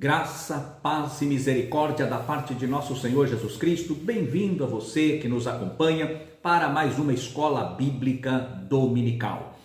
Graça, paz e misericórdia da parte de nosso Senhor Jesus Cristo. Bem-vindo a você que nos acompanha para mais uma escola bíblica dominical.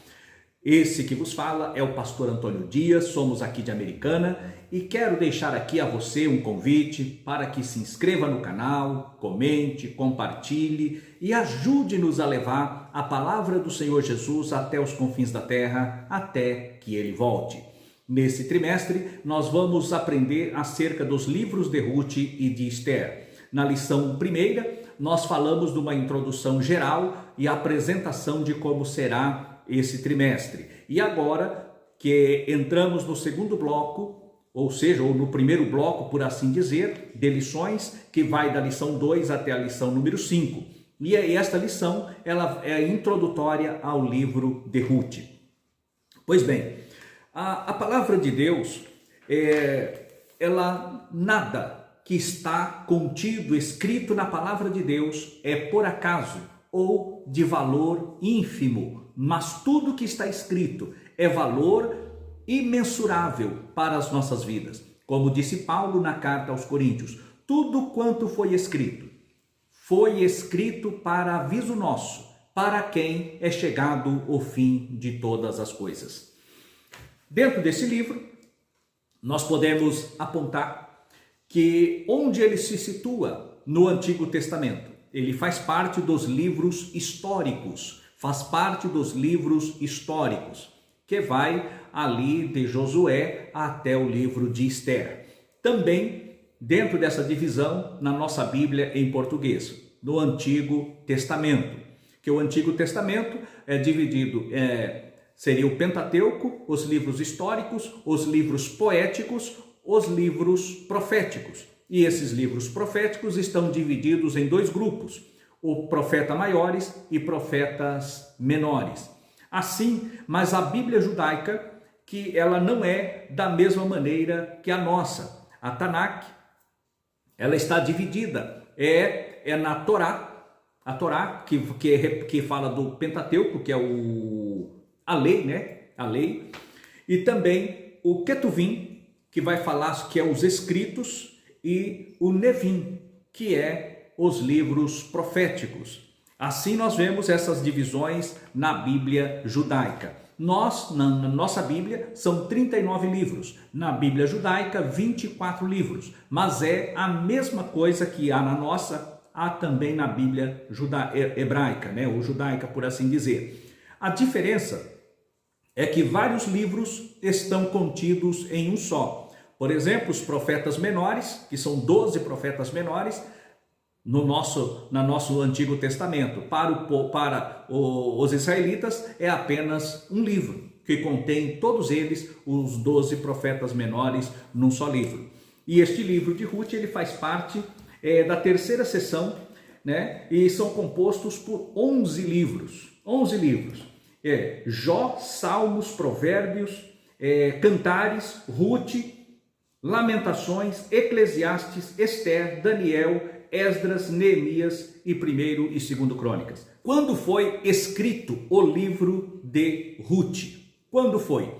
Esse que vos fala é o pastor Antônio Dias, somos aqui de Americana e quero deixar aqui a você um convite para que se inscreva no canal, comente, compartilhe e ajude-nos a levar a palavra do Senhor Jesus até os confins da terra, até que ele volte. Nesse trimestre, nós vamos aprender acerca dos livros de Ruth e de Esther. Na lição primeira, nós falamos de uma introdução geral e apresentação de como será esse trimestre. E agora que entramos no segundo bloco, ou seja, ou no primeiro bloco, por assim dizer, de lições, que vai da lição 2 até a lição número 5. E esta lição, ela é introdutória ao livro de Ruth. Pois bem, a palavra de Deus, nada que está contido, escrito na palavra de Deus é por acaso ou de valor ínfimo, mas tudo que está escrito é valor imensurável para as nossas vidas. Como disse Paulo na carta aos Coríntios, tudo quanto foi escrito para aviso nosso, para quem é chegado o fim de todas as coisas. Dentro desse livro, nós podemos apontar que onde ele se situa no Antigo Testamento, ele faz parte dos livros históricos, que vai ali de Josué até o livro de Esther. Também dentro dessa divisão na nossa Bíblia em português, no Antigo Testamento, que o Antigo Testamento é dividido seria o Pentateuco, os livros históricos, os livros poéticos, os livros proféticos. E esses livros proféticos estão divididos em dois grupos, o profeta maiores e profetas menores. Assim, mas a Bíblia judaica, que ela não é da mesma maneira que a nossa. A Tanakh, ela está dividida, na Torá, a Torá que fala do Pentateuco, que é a lei, né? A lei. E também o Ketuvim, que vai falar que é os escritos, e o Nevim, que é os livros proféticos. Assim nós vemos essas divisões na Bíblia judaica. Na nossa Bíblia, são 39 livros. Na Bíblia judaica, 24 livros. Mas é a mesma coisa que há na nossa, há também na Bíblia hebraica, né? Ou judaica, por assim dizer. A diferença é que vários livros estão contidos em um só. Por exemplo, os profetas menores, que são 12 profetas menores, no nosso Antigo Testamento. Para os israelitas é apenas um livro, que contém todos eles, os 12 profetas menores, num só livro. E este livro de Ruth, ele faz parte da terceira seção, né? E são compostos por 11 livros. 11 livros. Jó, Salmos, Provérbios, Cantares, Ruth, Lamentações, Eclesiastes, Esther, Daniel, Esdras, Neemias e 1º e 2º Crônicas. Quando foi escrito o livro de Ruth? Quando foi?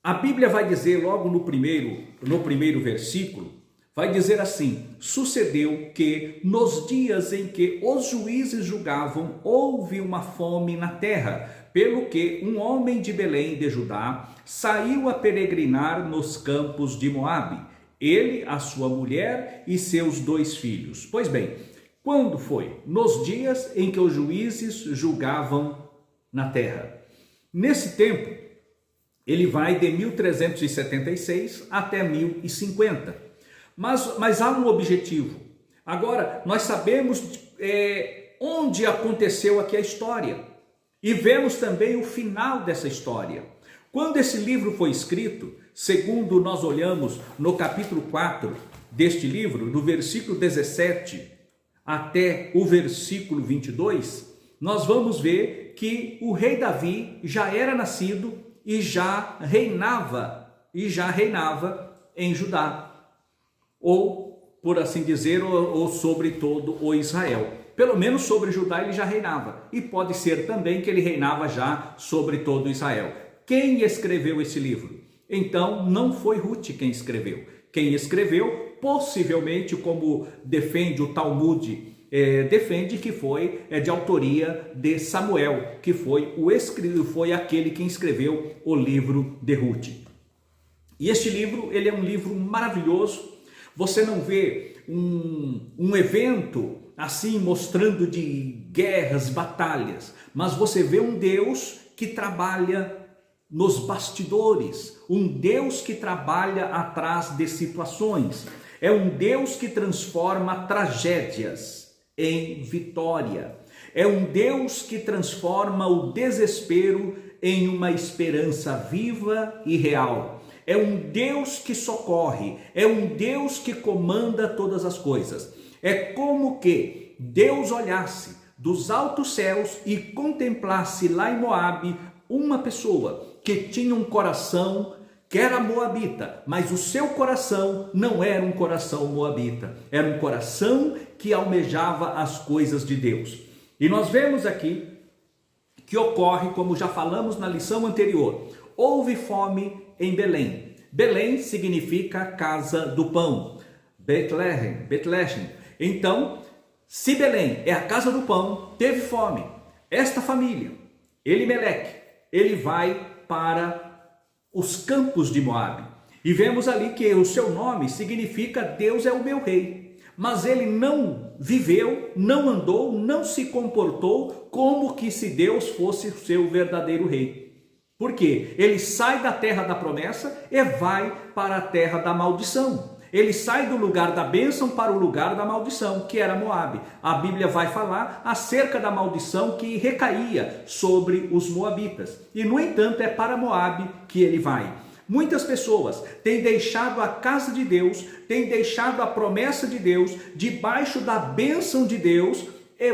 A Bíblia vai dizer logo no primeiro versículo, vai dizer assim: sucedeu que nos dias em que os juízes julgavam, houve uma fome na terra, pelo que um homem de Belém de Judá saiu a peregrinar nos campos de Moabe, ele, a sua mulher e seus 2 filhos. Pois bem, quando foi? Nos dias em que os juízes julgavam na terra. Nesse tempo, ele vai de 1376 até 1050. Mas há um objetivo. Agora, nós sabemos onde aconteceu aqui a história. E vemos também o final dessa história. Quando esse livro foi escrito, segundo nós olhamos no capítulo 4 deste livro, do versículo 17 até o versículo 22, nós vamos ver que o rei Davi já era nascido e já reinava em Judá, ou por assim dizer, ou sobre todo o Israel. Pelo menos sobre Judá ele já reinava, e pode ser também que ele reinava já sobre todo Israel. Quem escreveu esse livro? Então não foi Ruth quem escreveu. quem escreveu, possivelmente, como defende o Talmud, defende que foi de autoria de Samuel, que foi aquele que escreveu o livro de Ruth. E este livro, ele é um livro maravilhoso. Você não vê um evento assim mostrando de guerras, batalhas, mas você vê um Deus que trabalha nos bastidores, um Deus que trabalha atrás de situações. É um Deus que transforma tragédias em vitória. É um Deus que transforma o desespero em uma esperança viva e real. É um Deus que socorre, é um Deus que comanda todas as coisas. É como que Deus olhasse dos altos céus e contemplasse lá em Moabe uma pessoa que tinha um coração que era moabita, mas o seu coração não era um coração moabita, era um coração que almejava as coisas de Deus. E nós vemos aqui que ocorre, como já falamos na lição anterior, houve fome em Belém. Belém significa casa do pão, Betlehem. Então, se Belém é a casa do pão, teve fome. Esta família, Elimeleque, ele vai para os campos de Moabe. E vemos ali que o seu nome significa Deus é o meu rei. Mas ele não viveu, não andou, não se comportou como que se Deus fosse o seu verdadeiro rei. Por quê? Ele sai da terra da promessa e vai para a terra da maldição. Ele sai do lugar da bênção para o lugar da maldição, que era Moabe. A Bíblia vai falar acerca da maldição que recaía sobre os moabitas. E, no entanto, é para Moabe que ele vai. Muitas pessoas têm deixado a casa de Deus, têm deixado a promessa de Deus, debaixo da bênção de Deus, e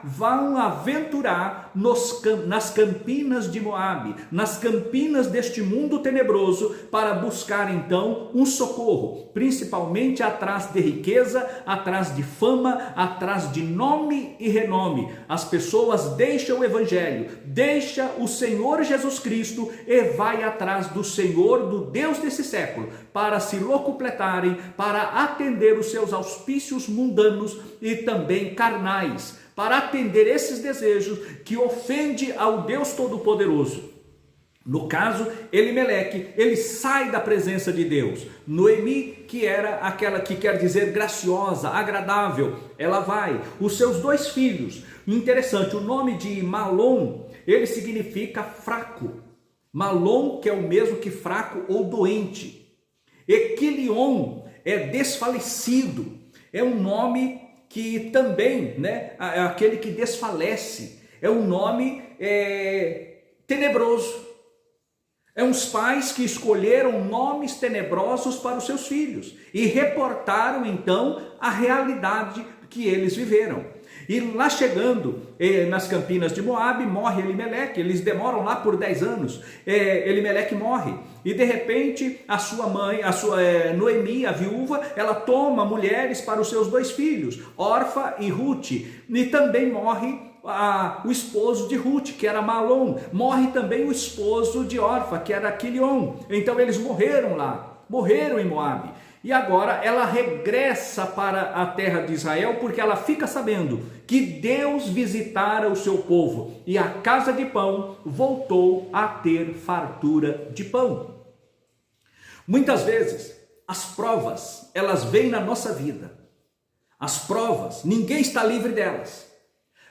vão aventurar nas campinas de Moabe, nas campinas deste mundo tenebroso, para buscar então um socorro, principalmente atrás de riqueza, atrás de fama, atrás de nome e renome. As pessoas deixam o evangelho, deixam o Senhor Jesus Cristo e vai atrás do Senhor, do Deus desse século, para se locupletarem, para atender os seus auspícios mundanos e também carnais, para atender esses desejos que ofende ao Deus Todo-Poderoso. No caso, Elimeleque, ele sai da presença de Deus. Noemi, que era aquela que quer dizer graciosa, agradável, ela vai. Os seus 2 filhos, interessante, o nome de Malom, ele significa fraco. Malom, que é o mesmo que fraco ou doente. Equilion é desfalecido, é um nome que também, é aquele que desfalece, é um nome tenebroso. É uns pais que escolheram nomes tenebrosos para os seus filhos e reportaram então a realidade que eles viveram. E lá chegando nas campinas de Moabe, morre Elimeleque. Eles demoram lá por 10 anos. Elimeleque morre. E de repente a sua mãe, Noemi, a viúva, ela toma mulheres para os seus 2 filhos, Orfa e Ruth. E também morre o esposo de Ruth, que era Malom. Morre também o esposo de Orfa, que era Quilion. Então eles morreram lá, morreram em Moabe. E agora ela regressa para a terra de Israel, porque ela fica sabendo que Deus visitara o seu povo e a casa de pão voltou a ter fartura de pão. Muitas vezes as provas, elas vêm na nossa vida. As provas, ninguém está livre delas.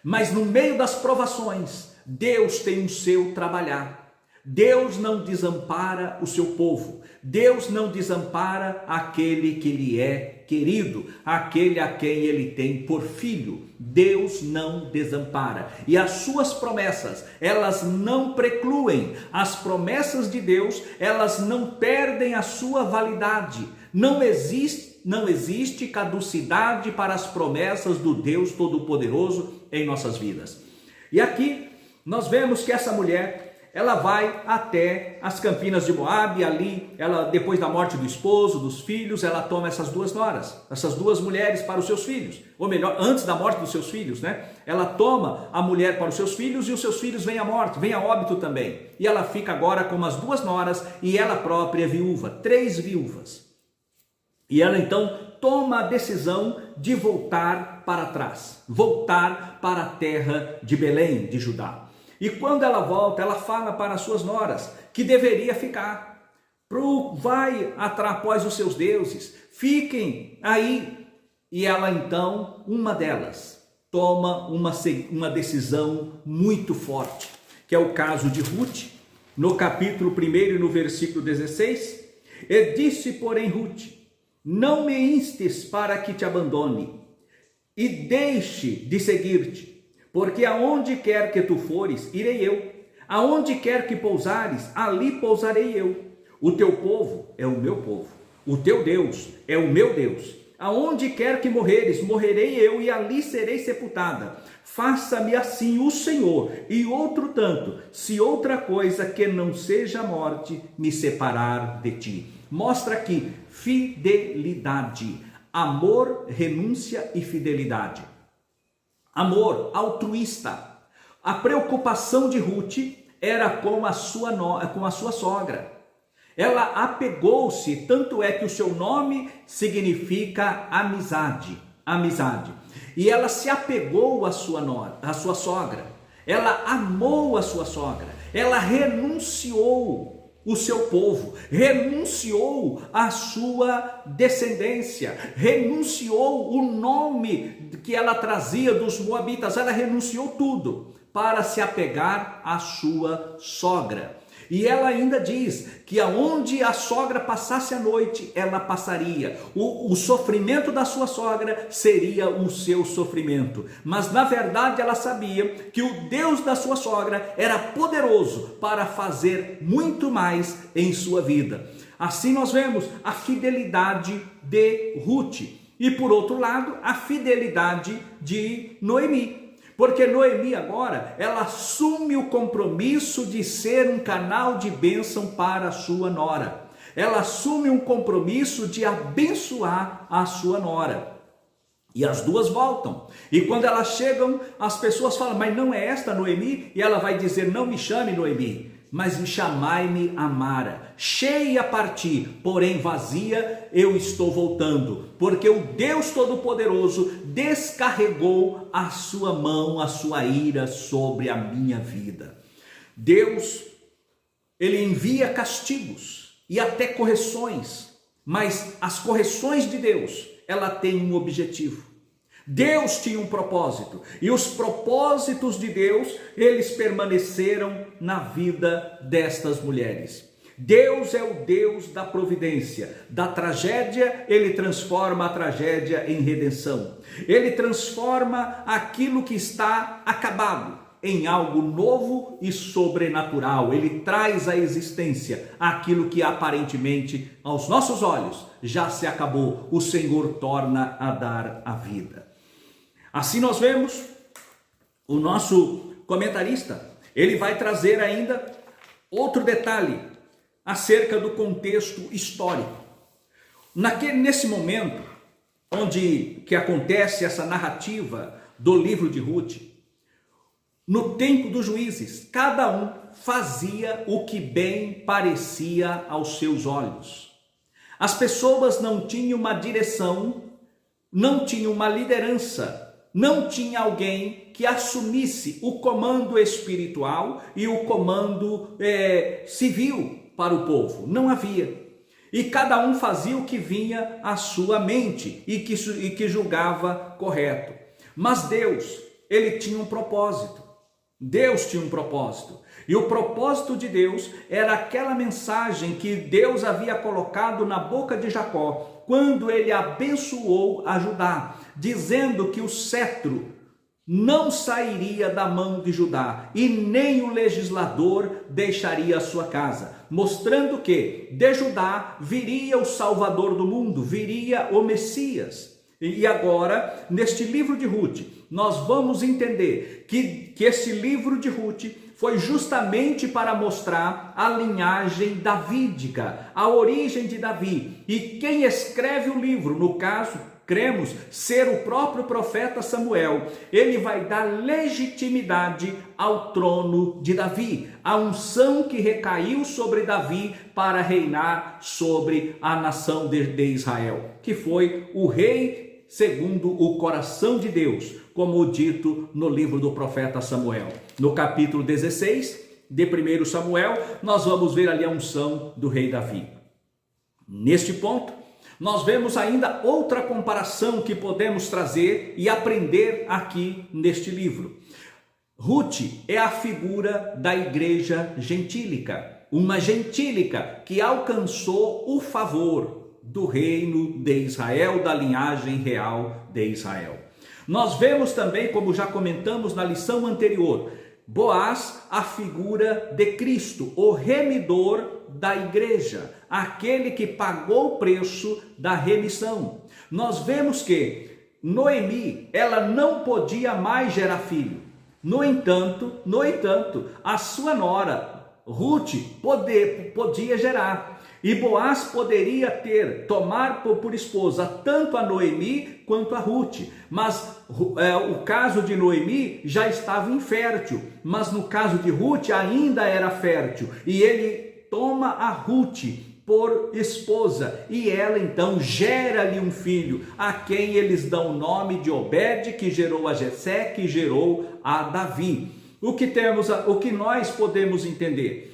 Mas no meio das provações, Deus tem o seu trabalhar. Deus não desampara o seu povo. Deus não desampara aquele que lhe é querido, aquele a quem ele tem por filho. Deus não desampara. E as suas promessas, elas não precluem. As promessas de Deus, elas não perdem a sua validade. Não existe caducidade para as promessas do Deus Todo-Poderoso em nossas vidas. E aqui nós vemos que essa mulher, ela vai até as campinas de Moabe, ali, ela, depois da morte do esposo, dos filhos, ela toma essas duas noras, essas duas mulheres para os seus filhos, ou melhor, antes da morte dos seus filhos, né? Ela toma a mulher para os seus filhos e os seus filhos vêm à morte, vêm a óbito também. E ela fica agora com as duas noras e ela própria é viúva, 3 viúvas. E ela então toma a decisão de voltar para trás, voltar para a terra de Belém, de Judá. E quando ela volta, ela fala para as suas noras que deveria ficar. Vai após os seus deuses, fiquem aí. E ela então, uma delas, toma uma decisão muito forte, que é o caso de Ruth, no capítulo 1 e no versículo 16. E disse, porém, Ruth: não me instes para que te abandone e deixe de seguir-te. Porque aonde quer que tu fores, irei eu. Aonde quer que pousares, ali pousarei eu. O teu povo é o meu povo. O teu Deus é o meu Deus. Aonde quer que morreres, morrerei eu e ali serei sepultada. Faça-me assim o Senhor e outro tanto, se outra coisa que não seja a morte me separar de ti. Mostra aqui fidelidade, amor, renúncia e fidelidade. Amor altruísta. A preocupação de Ruth era com a sua sogra. Ela apegou-se, tanto é que o seu nome significa amizade, amizade. E ela se apegou à sua sogra. Ela amou a sua sogra. Ela renunciou o seu povo, renunciou a sua descendência, renunciou o nome que ela trazia dos moabitas, ela renunciou tudo para se apegar à sua sogra. E ela ainda diz que aonde a sogra passasse a noite, ela passaria. O sofrimento da sua sogra seria o seu sofrimento. Mas na verdade ela sabia que o Deus da sua sogra era poderoso para fazer muito mais em sua vida. Assim nós vemos a fidelidade de Ruth. E por outro lado, a fidelidade de Noemi. Porque Noemi agora, ela assume o compromisso de ser um canal de bênção para a sua nora. Ela assume um compromisso de abençoar a sua nora. E as duas voltam. E quando elas chegam, as pessoas falam, mas não é esta Noemi? E ela vai dizer, não me chame Noemi, mas me chamai-me Amara. Cheia parti, porém vazia eu estou voltando, porque o Deus Todo-Poderoso descarregou a sua mão, a sua ira sobre a minha vida. Deus, ele envia castigos e até correções, mas as correções de Deus, ela tem um objetivo. Deus tinha um propósito, e os propósitos de Deus, eles permaneceram na vida destas mulheres. Deus é o Deus da providência. Da tragédia, ele transforma a tragédia em redenção. Ele transforma aquilo que está acabado em algo novo e sobrenatural. Ele traz à existência aquilo que aparentemente, aos nossos olhos, já se acabou. O Senhor torna a dar a vida. Assim nós vemos o nosso comentarista, ele vai trazer ainda outro detalhe acerca do contexto histórico. Nesse momento onde que acontece essa narrativa do livro de Ruth, no tempo dos juízes, cada um fazia o que bem parecia aos seus olhos. As pessoas não tinham uma direção, não tinham uma liderança, não tinha alguém que assumisse o comando espiritual e o comando civil para o povo. Não havia. E cada um fazia o que vinha à sua mente e que julgava correto. Mas Deus, ele tinha um propósito. Deus tinha um propósito. E o propósito de Deus era aquela mensagem que Deus havia colocado na boca de Jacó, quando ele abençoou a Judá, dizendo que o cetro não sairia da mão de Judá e nem o legislador deixaria a sua casa, mostrando que de Judá viria o Salvador do mundo, viria o Messias. E agora, neste livro de Ruth, nós vamos entender que esse livro de Ruth foi justamente para mostrar a linhagem davídica, a origem de Davi. E quem escreve o livro, no caso, cremos ser o próprio profeta Samuel, ele vai dar legitimidade ao trono de Davi, a unção que recaiu sobre Davi para reinar sobre a nação de Israel, que foi o rei segundo o coração de Deus, como dito no livro do profeta Samuel. No capítulo 16 de 1 Samuel, nós vamos ver ali a unção do rei Davi. Neste ponto, nós vemos ainda outra comparação que podemos trazer e aprender aqui neste livro. Ruth é a figura da igreja gentílica, uma gentílica que alcançou o favor do reino de Israel, da linhagem real de Israel. Nós vemos também, como já comentamos na lição anterior, Boaz, a figura de Cristo, o remidor da igreja, aquele que pagou o preço da remissão. Nós vemos que Noemi, ela não podia mais gerar filho. No entanto, a sua nora, Ruth, podia gerar. E Boaz poderia tomar por esposa tanto a Noemi quanto a Ruth. Mas o caso de Noemi já estava infértil, mas no caso de Ruth ainda era fértil. E ele toma a Ruth por esposa e ela então gera-lhe um filho, a quem eles dão o nome de Obed, que gerou a Jessé, que gerou a Davi. O que nós podemos entender?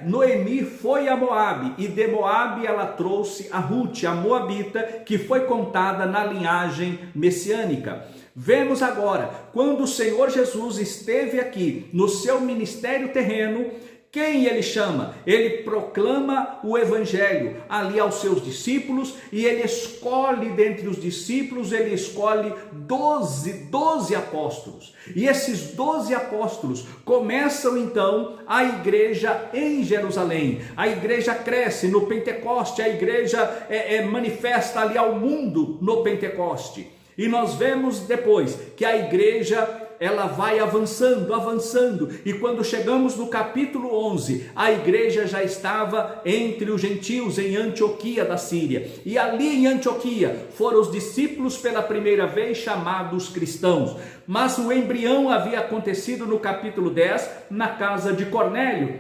Noemi foi a Moabe, e de Moabe ela trouxe a Ruth, a Moabita, que foi contada na linhagem messiânica. Vemos agora, quando o Senhor Jesus esteve aqui no seu ministério terreno, quem ele chama? Ele proclama o evangelho ali aos seus discípulos, e ele escolhe dentre os discípulos, ele escolhe 12 apóstolos. E esses 12 apóstolos começam então a igreja em Jerusalém. A igreja cresce no Pentecoste, a igreja manifesta ali ao mundo no Pentecoste. E nós vemos depois que a igreja ela vai avançando, e quando chegamos no capítulo 11, a igreja já estava entre os gentios em Antioquia da Síria, e ali em Antioquia foram os discípulos pela primeira vez chamados cristãos, mas o embrião havia acontecido no capítulo 10, na casa de Cornélio,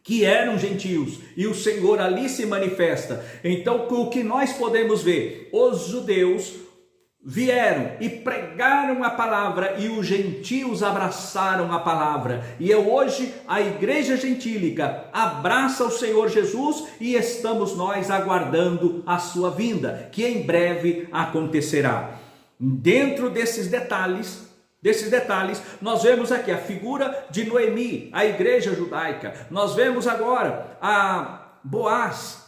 que eram gentios, e o Senhor ali se manifesta. Então o que nós podemos ver? Os judeus vieram e pregaram a palavra, e os gentios abraçaram a palavra, e hoje a igreja gentílica abraça o Senhor Jesus, e estamos nós aguardando a sua vinda, que em breve acontecerá. Dentro desses detalhes, nós vemos aqui a figura de Noemi, a igreja judaica. Nós vemos agora a Boaz,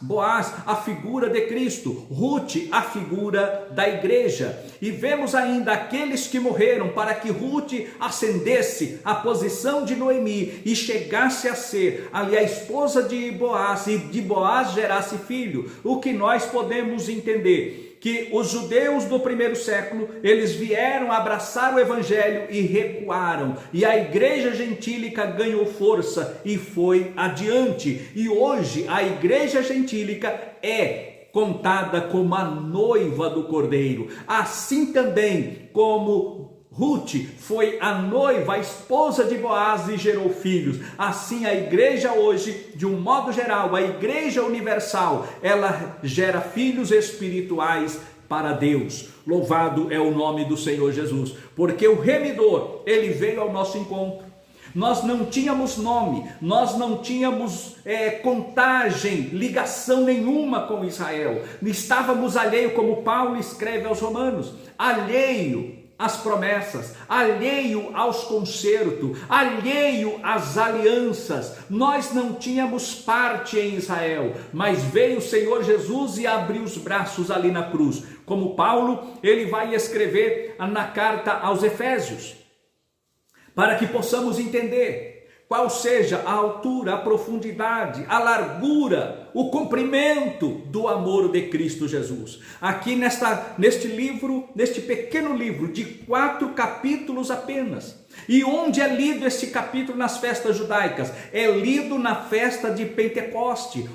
a figura de Cristo, Ruth, a figura da igreja, e vemos ainda aqueles que morreram para que Ruth ascendesse à posição de Noemi e chegasse a ser ali a esposa de Boaz, e de Boaz gerasse filho. O que nós podemos entender? Que os judeus do primeiro século, eles vieram abraçar o evangelho e recuaram, e a igreja gentílica ganhou força e foi adiante, e hoje a igreja gentílica é contada como a noiva do Cordeiro, assim também como Ruth foi a noiva, a esposa de Boaz, e gerou filhos. Assim a igreja hoje, de um modo geral, a igreja universal, ela gera filhos espirituais para Deus. Louvado é o nome do Senhor Jesus, porque o remidor, ele veio ao nosso encontro. Nós não tínhamos nome, nós não tínhamos contagem, ligação nenhuma com Israel. Estávamos alheio, como Paulo escreve aos Romanos, alheio às promessas, alheio aos concertos, alheio às alianças. Nós não tínhamos parte em Israel, mas veio o Senhor Jesus e abriu os braços ali na cruz. Como Paulo, ele vai escrever na carta aos Efésios, para que possamos entender qual seja a altura, a profundidade, a largura, o comprimento do amor de Cristo Jesus. Aqui neste livro, neste pequeno livro de 4 capítulos apenas. E onde é lido este capítulo nas festas judaicas? É lido na festa de Pentecoste,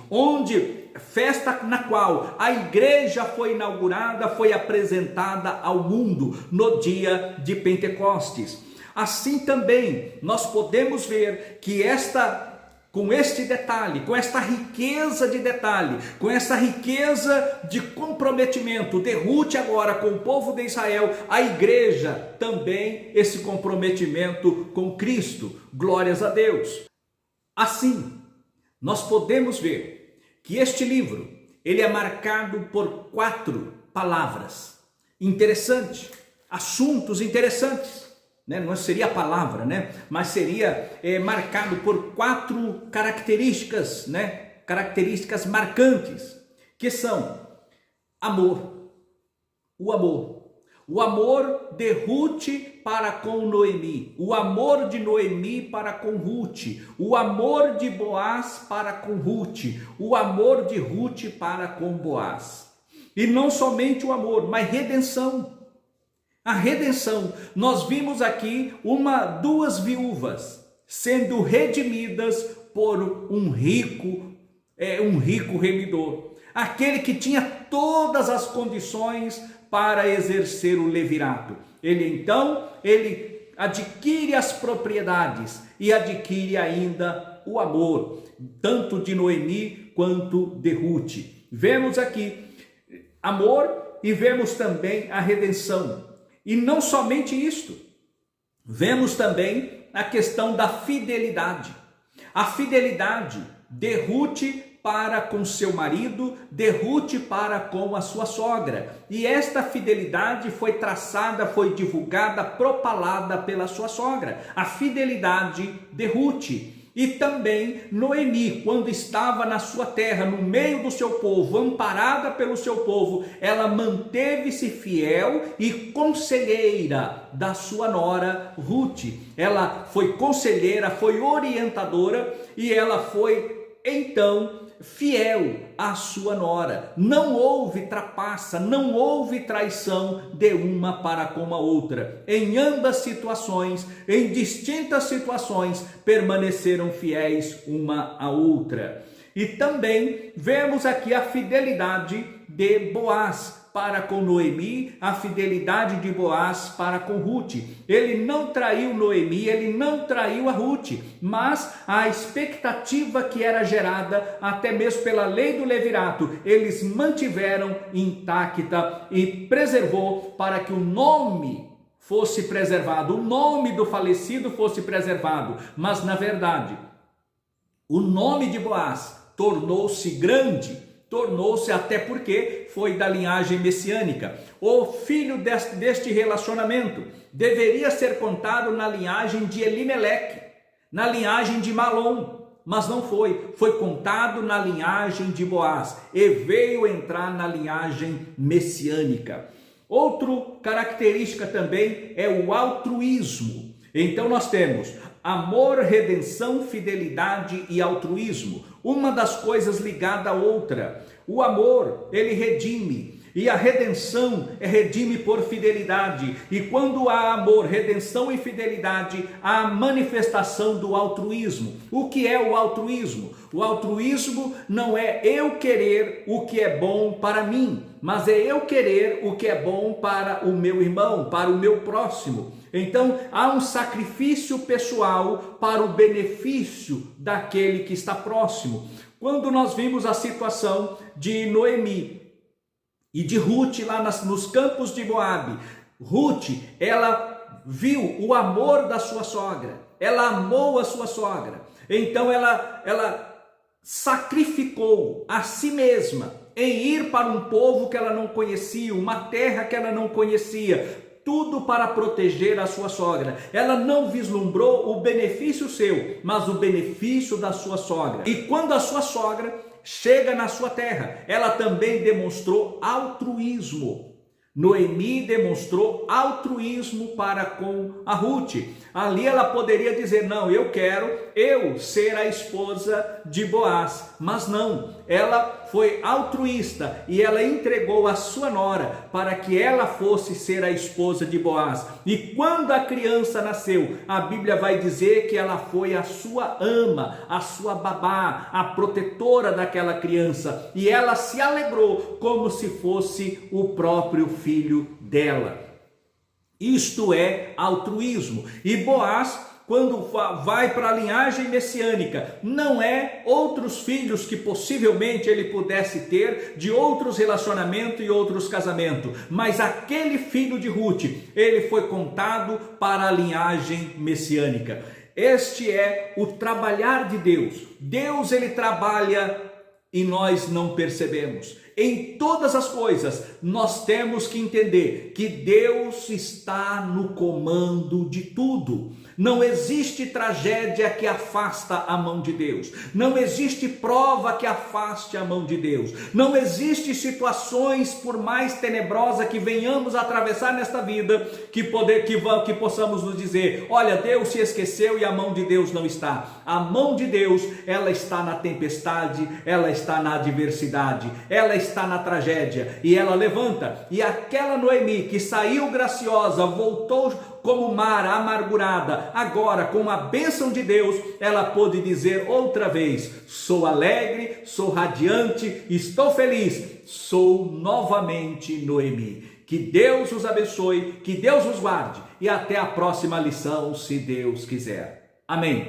festa na qual a igreja foi inaugurada, foi apresentada ao mundo no dia de Pentecostes. Assim também nós podemos ver que com este detalhe, com esta riqueza de detalhe, com essa riqueza de comprometimento de Ruth agora com o povo de Israel, a igreja também esse comprometimento com Cristo. Glórias a Deus. Assim, nós podemos ver que este livro, ele é marcado por 4 palavras interessantes, assuntos interessantes. Não seria a palavra, mas seria marcado por 4 características, características marcantes, que são amor, o amor de Ruth para com Noemi, o amor de Noemi para com Ruth, o amor de Boaz para com Ruth, o amor de Ruth para com Boaz. E não somente o amor, mas redenção. A redenção, nós vimos aqui 2 viúvas sendo redimidas por um rico remidor. Aquele que tinha todas as condições para exercer o levirato. Ele adquire as propriedades e adquire ainda o amor, tanto de Noemi quanto de Ruth. Vemos aqui amor e vemos também a redenção. E não somente isto, vemos também a questão da fidelidade. A fidelidade de Ruth para com seu marido, de Ruth para com a sua sogra. E esta fidelidade foi traçada, foi divulgada, propalada pela sua sogra. A fidelidade de Ruth. E também Noemi, quando estava na sua terra, no meio do seu povo, amparada pelo seu povo, ela manteve-se fiel e conselheira da sua nora Ruth. Ela foi conselheira, foi orientadora e ela foi então fiel à sua nora. Não houve trapaça, não houve traição de uma para com a outra. Em ambas situações, em distintas situações, permaneceram fiéis uma à outra. E também vemos aqui a fidelidade de Boaz para com Noemi, a fidelidade de Boaz para com Ruth. Ele não traiu Noemi, ele não traiu a Ruth, mas a expectativa que era gerada, até mesmo pela lei do levirato, eles mantiveram intacta e preservou para que o nome fosse preservado, o nome do falecido fosse preservado. Mas na verdade, o nome de Boaz tornou-se grande, tornou-se até porque foi da linhagem messiânica. O filho deste relacionamento deveria ser contado na linhagem de Elimeleque, na linhagem de Malom, mas não foi. Foi contado na linhagem de Boaz e veio entrar na linhagem messiânica. Outra característica também é o altruísmo. Então nós temos amor, redenção, fidelidade e altruísmo. Uma das coisas ligada à outra. O amor, ele redime. E a redenção redime por fidelidade. E quando há amor, redenção e fidelidade, há a manifestação do altruísmo. O que é o altruísmo? O altruísmo não é eu querer o que é bom para mim, mas é eu querer o que é bom para o meu irmão, para o meu próximo. Então, há um sacrifício pessoal para o benefício daquele que está próximo. Quando nós vimos a situação de Noemi e de Ruth lá nos campos de Moabe, Ruth, ela viu o amor da sua sogra, ela amou a sua sogra, então ela sacrificou a si mesma em ir para um povo que ela não conhecia, uma terra que ela não conhecia, tudo para proteger a sua sogra. Ela não vislumbrou o benefício seu, mas o benefício da sua sogra. E quando a sua sogra chega na sua terra, ela também demonstrou altruísmo. Noemi demonstrou altruísmo para com a Ruth. Ali ela poderia dizer, não, eu quero ser a esposa de Boaz. Mas não, ela foi altruísta e ela entregou a sua nora para que ela fosse ser a esposa de Boaz. E quando a criança nasceu, a Bíblia vai dizer que ela foi a sua ama, a sua babá, a protetora daquela criança. E ela se alegrou como se fosse o próprio filho dela. Isto é altruísmo. E Boaz, quando vai para a linhagem messiânica, não é outros filhos que possivelmente ele pudesse ter de outros relacionamentos e outros casamentos, mas aquele filho de Ruth, ele foi contado para a linhagem messiânica. Este é o trabalhar de Deus. Deus, ele trabalha e nós não percebemos. Em todas as coisas, nós temos que entender que Deus está no comando de tudo. Não existe tragédia que afasta a mão de Deus. Não existe prova que afaste a mão de Deus. Não existe situações, por mais tenebrosas que venhamos a atravessar nesta vida, que possamos nos dizer, olha, Deus se esqueceu e a mão de Deus não está. A mão de Deus, ela está na tempestade, ela está na adversidade, ela está na tragédia, e ela levanta. E aquela Noemi que saiu graciosa, voltou como Mara, amargurada, agora com a bênção de Deus, ela pôde dizer outra vez, sou alegre, sou radiante, estou feliz, sou novamente Noemi. Que Deus os abençoe, que Deus os guarde, e até a próxima lição, se Deus quiser. Amém.